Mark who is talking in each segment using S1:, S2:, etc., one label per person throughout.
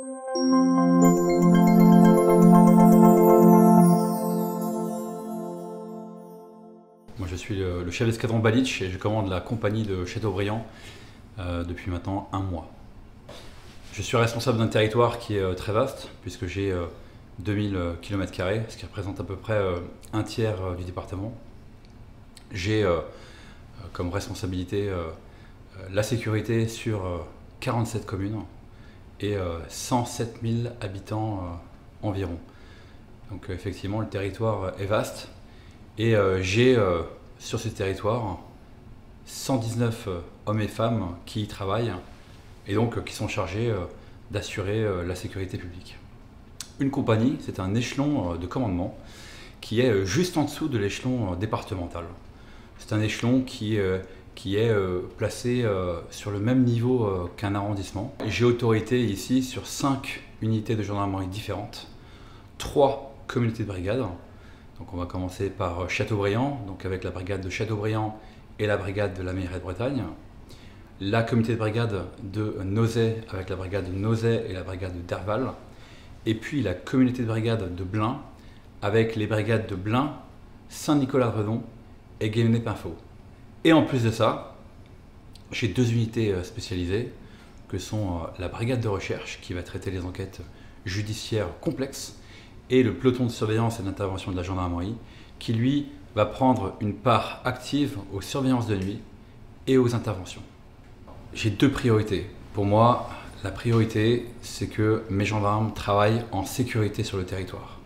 S1: Moi, je suis le chef d'escadron Balitch et je commande la compagnie de Châteaubriand depuis maintenant un mois. Je suis responsable d'un territoire qui est très vaste puisque j'ai 2000 km², ce qui représente à peu près un tiers du département. J'ai comme responsabilité la sécurité sur 47 communes et 107 000 habitants environ. Donc effectivement, le territoire est vaste et j'ai sur ce territoire 119 hommes et femmes qui y travaillent et donc qui sont chargés d'assurer la sécurité publique. Une compagnie, c'est un échelon de commandement qui est juste en dessous de l'échelon départemental. C'est un échelon qui est placé sur le même niveau qu'un arrondissement. J'ai autorité ici sur 5 unités de gendarmerie différentes, 3 communautés de brigade. Donc on va commencer par Châteaubriand, donc avec la brigade de Châteaubriand et la brigade de la Mairie de Bretagne. La communauté de brigade de Nozay avec la brigade de Nozay et la brigade de Derval. Et puis la communauté de brigade de Blain avec les brigades de Blain, Saint-Nicolas-de-Redon et Guémené-Pinfo. Et en plus de ça, j'ai 2 unités spécialisées que sont la brigade de recherche qui va traiter les enquêtes judiciaires complexes et le peloton de surveillance et d'intervention de la gendarmerie qui lui va prendre une part active aux surveillances de nuit et aux interventions. J'ai 2 priorités. Pour moi, la priorité, c'est que mes gendarmes travaillent en sécurité sur le territoire.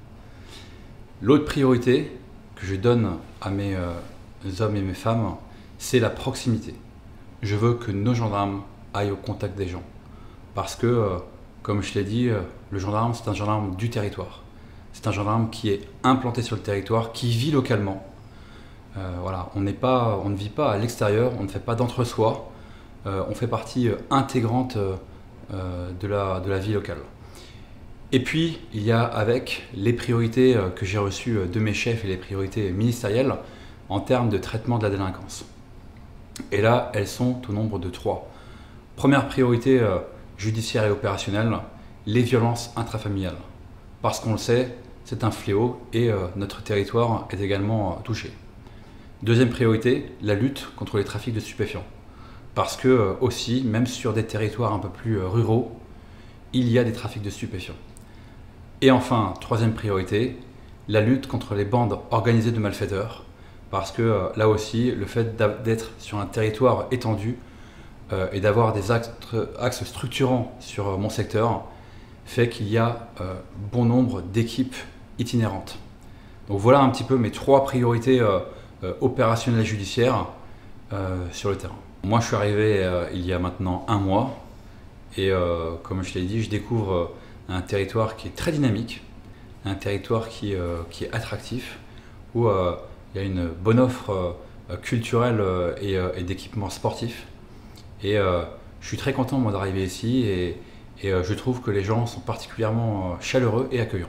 S1: L'autre priorité que je donne à mes hommes et mes femmes, c'est la proximité. Je veux que nos gendarmes aillent au contact des gens. Parce que, comme je l'ai dit, le gendarme, c'est un gendarme du territoire. C'est un gendarme qui est implanté sur le territoire, qui vit localement. Voilà, on ne vit pas à l'extérieur, on ne fait pas d'entre-soi. On fait partie intégrante de la vie locale. Et puis, il y a avec les priorités que j'ai reçues de mes chefs et les priorités ministérielles en termes de traitement de la délinquance. Et là, elles sont au nombre de 3. Première priorité judiciaire et opérationnelle, les violences intrafamiliales. Parce qu'on le sait, c'est un fléau et notre territoire est également touché. Deuxième priorité, la lutte contre les trafics de stupéfiants. Parce que aussi, même sur des territoires un peu plus ruraux, il y a des trafics de stupéfiants. Et enfin, troisième priorité, la lutte contre les bandes organisées de malfaiteurs. Parce que là aussi, le fait d'être sur un territoire étendu et d'avoir des axes structurants sur mon secteur fait qu'il y a bon nombre d'équipes itinérantes. Donc voilà un petit peu mes 3 priorités opérationnelles et judiciaires sur le terrain. Moi, je suis arrivé il y a maintenant un mois et comme je l'ai dit, je découvre un territoire qui est très dynamique, un territoire qui est attractif, où il y a une bonne offre culturelle et d'équipements sportifs. Et je suis très content d'arriver ici et je trouve que les gens sont particulièrement chaleureux et accueillants.